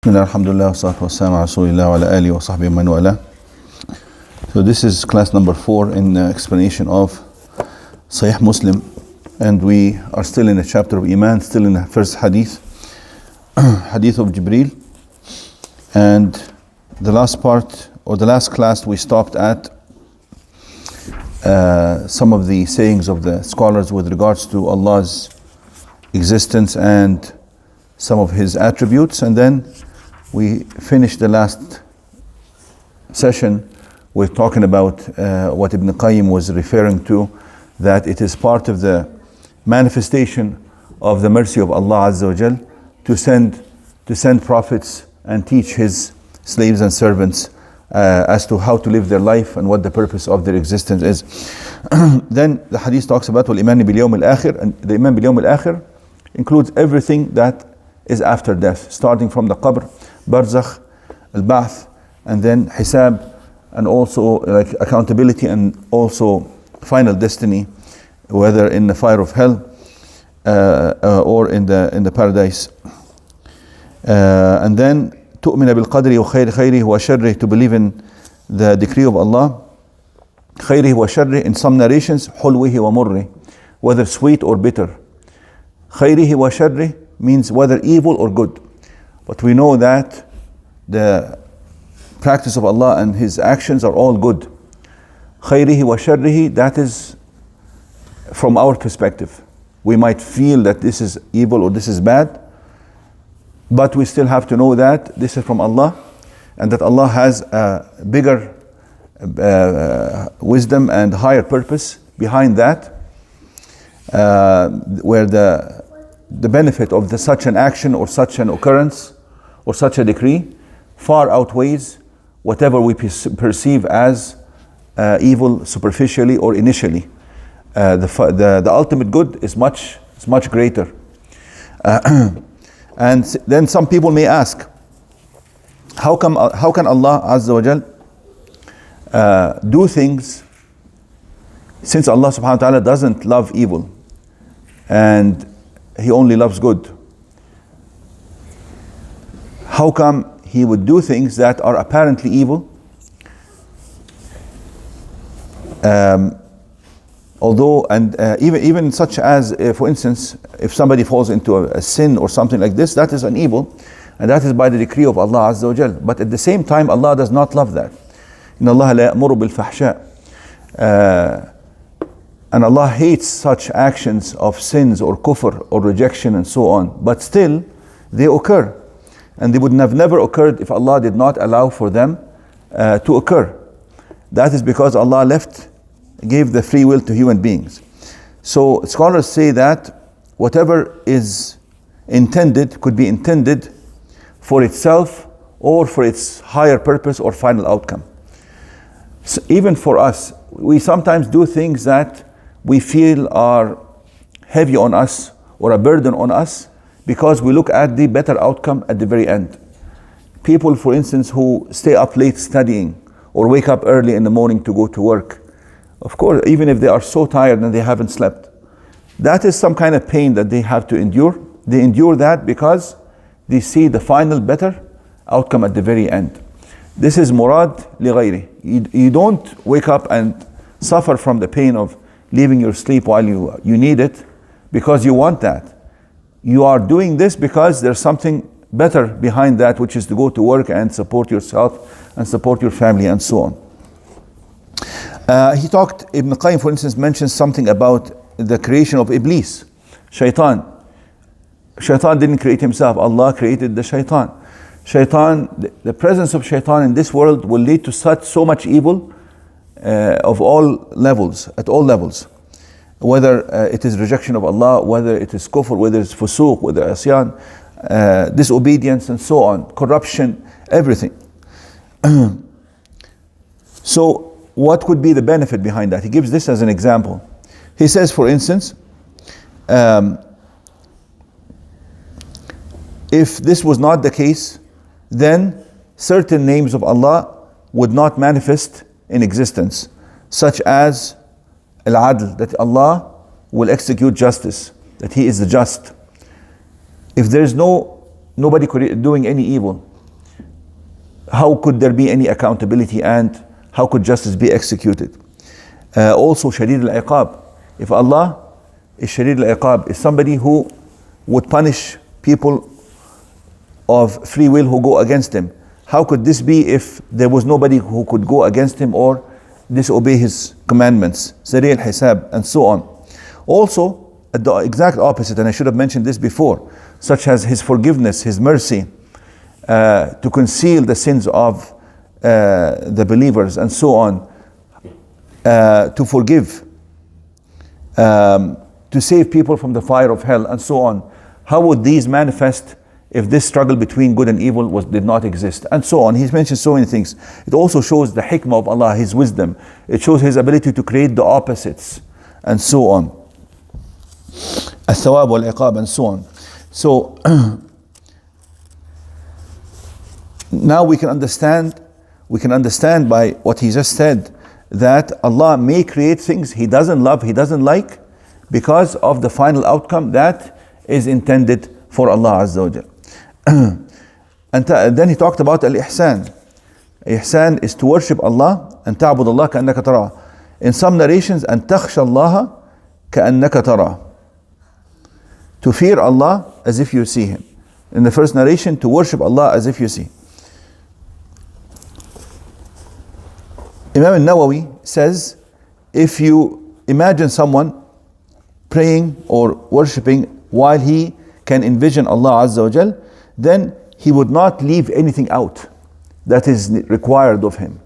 Bismillah, alhamdulillah, wassalatu wassalamu ala rasulillah wa ala alihi wa sahbihi man wala. So this is class number 4 in the explanation of Sahih Muslim, and we are still in the chapter of Iman, still in the first hadith, hadith of Jibreel. And the last part, or the last class, we stopped at some of the sayings of the scholars with regards to Allah's existence and some of His attributes, and then we finished the last session with talking about what Ibn Qayyim was referring to, that it is part of the manifestation of the mercy of Allah Azza wa Jal to send prophets and teach His slaves and servants as to how to live their life and what the purpose of their existence is. Then the hadith talks about Iman bil yawm al-akhir, and the Iman bil yawm al-akhir includes everything that is after death, starting from the qabr, barzakh, al-ba'th, and then hisab, and also like accountability, and also final destiny, whether in the fire of hell or in the paradise. And then تؤمن بالقدر وخير خيره وشره, to believe in the decree of Allah, خيره وشره, in some narrations حلوه ومره, whether sweet or bitter. خيره وشره means whether evil or good. But we know that the practice of Allah and His actions are all good. خيره وشره, that is from our perspective. We might feel that this is evil or this is bad, but we still have to know that this is from Allah, and that Allah has a bigger wisdom and higher purpose behind that, where the benefit of such an action or such an occurrence or such a decree far outweighs whatever we perceive as evil superficially or initially. The ultimate good is much greater. And then some people may ask, how can Allah Azza wa Jal do things, since Allah subhanahu wa ta'ala doesn't love evil and He only loves good? How come He would do things that are apparently evil, even such as, for instance, if somebody falls into a sin or something like this, that is an evil, and that is by the decree of Allah Azza wa Jal. But at the same time, Allah does not love that. إِنَّ اللَّهَ لَا يَأْمُرُ بِالْفَحْشَاءِ, and Allah hates such actions of sins or kufr or rejection and so on. But still, they occur, and they would have never occurred if Allah did not allow for them to occur. That is because Allah gave the free will to human beings. So scholars say that whatever is intended could be intended for itself or for its higher purpose or final outcome. So even for us, we sometimes do things that we feel are heavy on us or a burden on us because we look at the better outcome at the very end. People, for instance, who stay up late studying or wake up early in the morning to go to work, of course, even if they are so tired and they haven't slept, that is some kind of pain that they have to endure. They endure that because they see the final better outcome at the very end. This is murad li ghayri. You don't wake up and suffer from the pain of leaving your sleep while you need it because you want that. You are doing this because there's something better behind that, which is to go to work and support yourself and support your family and so on. Ibn Qayyim, for instance, mentions something about the creation of Iblis, Shaitan. Shaitan didn't create himself, Allah created the Shaitan. The presence of Shaitan in this world will lead to so much evil of all levels, at all levels. Whether it is rejection of Allah, whether it is kufr, whether it's fusuq, whether asyan, disobedience and so on, corruption, everything. So what could be the benefit behind that? He gives this as an example. He says, for instance, if this was not the case, then certain names of Allah would not manifest in existence, such as Al-Adl, that Allah will execute justice, that He is the just. If there is nobody doing any evil, how could there be any accountability and how could justice be executed? Also, Shadid al-Iqab. If Allah is Shadid al-Iqab, is somebody who would punish people of free will who go against him, how could this be if there was nobody who could go against him or disobey his commandments? Sari al-Hisab, and so on. Also, the exact opposite, and I should have mentioned this before, such as his forgiveness, his mercy, to conceal the sins of the believers, and so on, to forgive, to save people from the fire of hell, and so on. How would these manifest if this struggle between good and evil did not exist, and so on? He's mentioned so many things. It also shows the hikmah of Allah, His wisdom. It shows His ability to create the opposites, and so on. Al-thawab wal-iqab, and so on. So now we can understand by what he just said that Allah may create things He doesn't love, He doesn't like, because of the final outcome that is intended for Allah Azza wa Jal. And then he talked about al-ihsan. Ihsan is to worship Allah and ta'bud Allah ka'annaka tara. In some narrations, and takhsha Allah ka'annaka tara. To fear Allah as if you see Him. In the first narration, to worship Allah as if you see. Imam al-Nawawi says, if you imagine someone praying or worshipping while he can envision Allah Azza wa Jal, then he would not leave anything out that is required of him.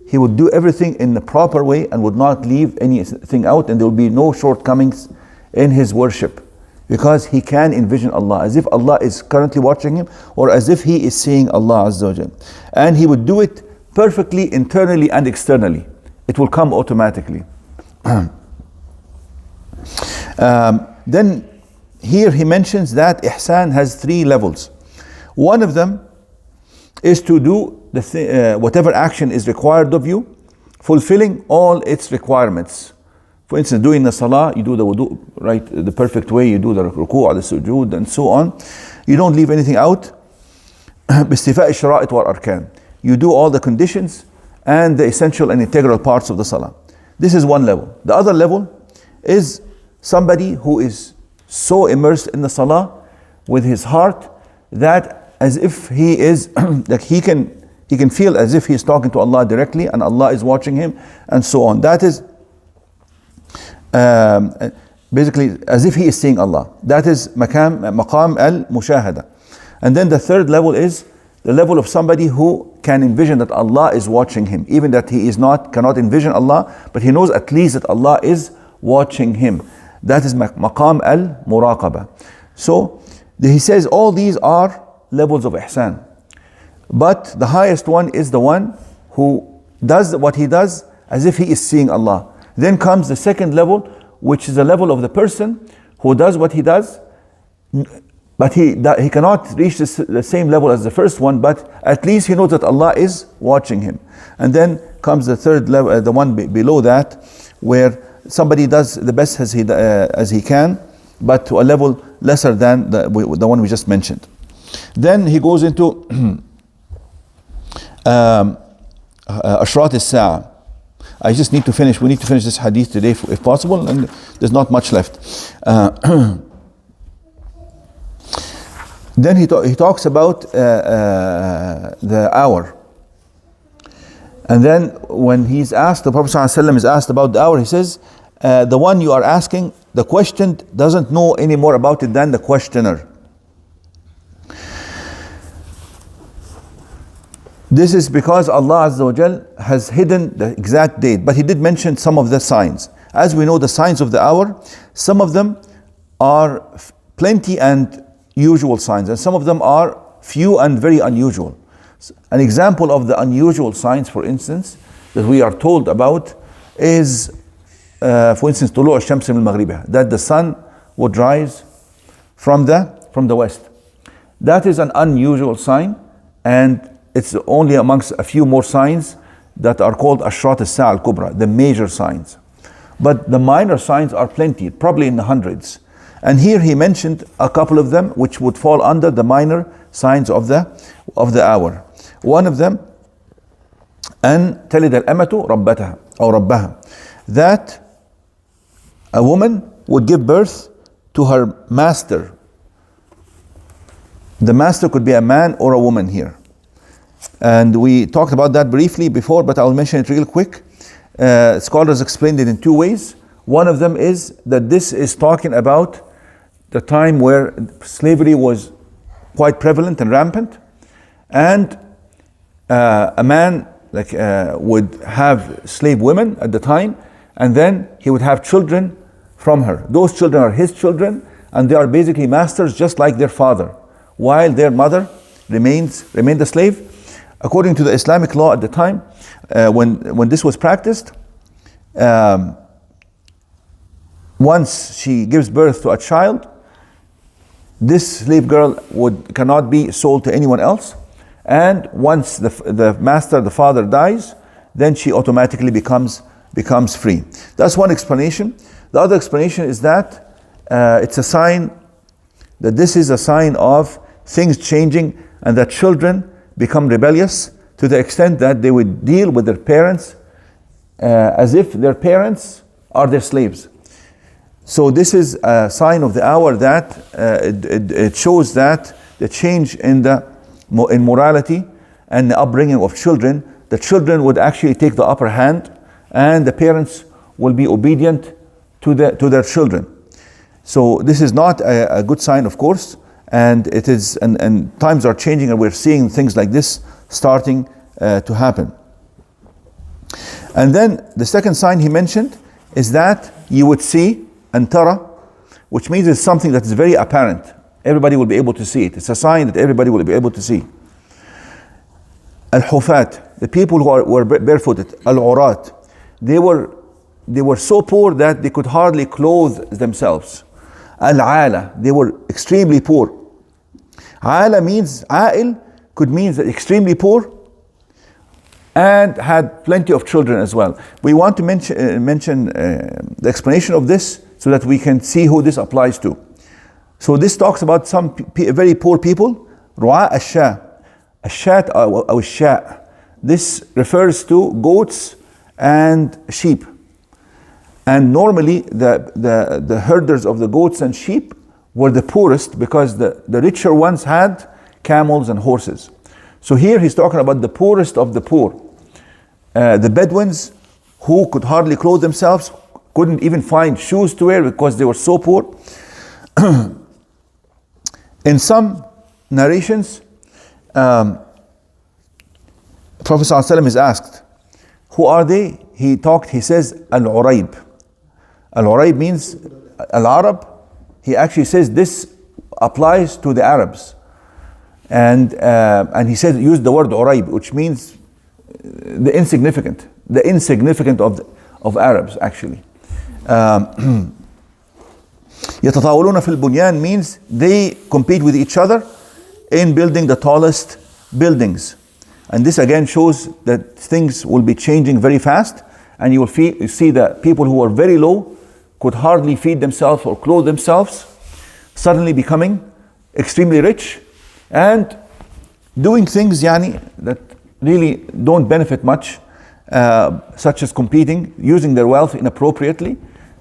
He would do everything in the proper way and would not leave anything out, and there will be no shortcomings in his worship, because he can envision Allah as if Allah is currently watching him, or as if he is seeing Allah Azza wa Jal. And he would do it perfectly, internally and externally. It will come automatically. Then here he mentions that ihsan has 3 levels. One of them is to do whatever action is required of you, fulfilling all its requirements. For instance, doing the salah, you do the wudu, right, the perfect way, you do the ruku', the sujood, and so on. You don't leave anything out. باستيفاء الشرائط والأركان. You do all the conditions and the essential and integral parts of the salah. This is one level. The other level is somebody who is so immersed in the salah with his heart that as if he is like he can feel as if he is talking to Allah directly and Allah is watching him, and so on. That is basically as if he is seeing Allah. That is maqam al-mushahada. And then the third level is the level of somebody who can envision that Allah is watching him, even that he cannot envision Allah, but he knows at least that Allah is watching him. That is maqam al-muraqaba. So he says all these are levels of ihsan, but the highest one is the one who does what he does as if he is seeing Allah. Then comes the second level, which is the level of the person who does what he does, but he cannot reach the same level as the first one, but at least he knows that Allah is watching him. And then comes the third level, the one below that, where somebody does the best as he can, but to a level lesser than the one we just mentioned. Then he goes into Ashrat al-Sa'a. I just need to finish. We need to finish this hadith today if possible, and there's not much left. Then he talks about the hour. And then when he's asked, the Prophet ﷺ is asked about the hour, he says, the one you are asking, the questioned doesn't know any more about it than the questioner. This is because Allah Azza wa Jal has hidden the exact date, but He did mention some of the signs. As we know, the signs of the hour, some of them are plenty and usual signs, and some of them are few and very unusual. An example of the unusual signs, for instance, that we are told about is, for instance, طلوع الشمس من مغربها, that the sun would rise from the west. That is an unusual sign, and it's only amongst a few more signs that are called Ashrat al-Sa'a al-Kubra, the major signs. But the minor signs are plenty, probably in the hundreds. And here he mentioned a couple of them which would fall under the minor signs of the hour. One of them أن تلد الأمة ربتها أو ربها, that a woman would give birth to her master. The master could be a man or a woman here. And we talked about that briefly before, but I'll mention it real quick. Scholars explained it in two ways. One of them is that this is talking about the time where slavery was quite prevalent and rampant, and a man would have slave women at the time, and then he would have children from her. Those children are his children, and they are basically masters just like their father, while their mother remained a slave. According to the Islamic law at the time, when this was practiced, once she gives birth to a child, this slave girl cannot be sold to anyone else. And once the master, the father, dies, then she automatically becomes free. That's one explanation. The other explanation is that it's a sign that this is a sign of things changing, and that children become rebellious to the extent that they would deal with their parents as if their parents are their slaves. So this is a sign of the hour that it shows that the change in morality and the upbringing of children, the children would actually take the upper hand, and the parents will be obedient to their children. So this is not a good sign, of course, and it is, and times are changing, and we're seeing things like this starting to happen. And then the second sign he mentioned is that you would see antara, which means it's something that is very apparent. Everybody will be able to see it. It's a sign that everybody will be able to see. Al-hufat, the people who were barefooted. Al-urat, they were so poor that they could hardly clothe themselves. Al-ala, they were extremely poor. Ala means, a'il could mean that extremely poor, and had plenty of children as well. We want to mention the explanation of this so that we can see who this applies to. So this talks about some very poor people. Ru'a ash-sha, ash-shat or ash-sha. This refers to goats and sheep. And normally the herders of the goats and sheep were the poorest, because the richer ones had camels and horses. So here he's talking about the poorest of the poor. The Bedouins, who could hardly clothe themselves, couldn't even find shoes to wear because they were so poor. In some narrations, Prophet ﷺ is asked, who are they? He says, Al-Uraib. Al-Uraib means Al-Arab. He actually says this applies to the Arabs. And he said, use the word Uraib, which means the insignificant of Arabs, actually. يتطاولون في البنيان means they compete with each other in building the tallest buildings. And this again shows that things will be changing very fast, and you see that people who are very low could hardly feed themselves or clothe themselves, suddenly becoming extremely rich and doing things that really don't benefit much, such as competing, using their wealth inappropriately,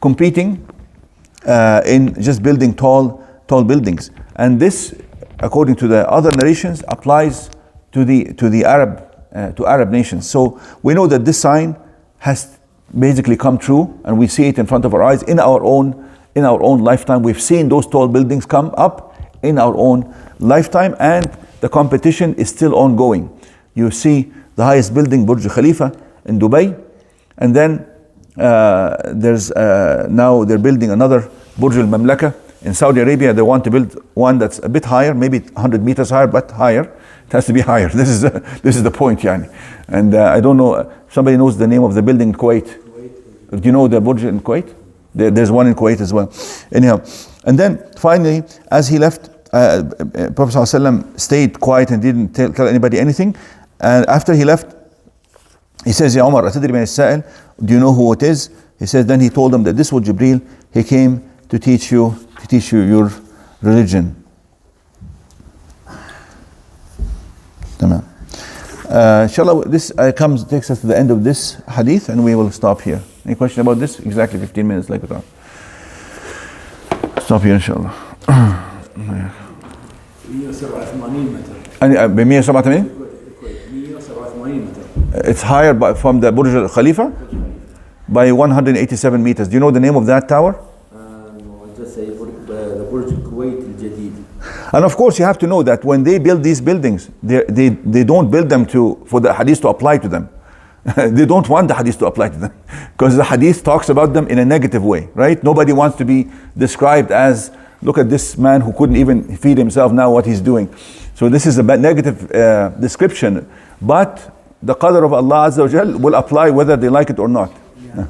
competing in just building tall buildings. And this, according to the other narrations, applies to the Arab nations. So we know that this sign has basically come true, and we see it in front of our eyes in our own lifetime. We've seen those tall buildings come up in our own lifetime, and the competition is still ongoing. You see the highest building, Burj Khalifa in Dubai, and then there's now they're building another Burj al Mamlaka in Saudi Arabia. They want to build one that's a bit higher, maybe 100 meters higher, but higher. It has to be higher. This is the point, yani. And I don't know. Somebody knows the name of the building in Kuwait. Do you know the Burj in Kuwait? There's one in Kuwait as well. Anyhow, and then finally, as he left, Prophet ﷺ stayed quiet and didn't tell anybody anything. And after he left, he says, Ya Umar, أتدري من السائل? Do you know who it is? He says, then he told them that this was Jibreel. He came to teach you your religion. Inshallah, this takes us to the end of this hadith, and we will stop here. Any question about this? Exactly 15 minutes like that. Stop here, inshallah. It's higher from the Burj Al Khalifa by 187 meters. Do you know the name of that tower? Just say the Burj Kuwait al-Jadid. And of course, you have to know that when they build these buildings, they don't build them for the hadith to apply to them. They don't want the hadith to apply to them because the hadith talks about them in a negative way, right? Nobody wants to be described as, look at this man who couldn't even feed himself, now what he's doing. So this is a negative description, but the qadr of Allah Azza wa Jal will apply whether they like it or not. Yeah.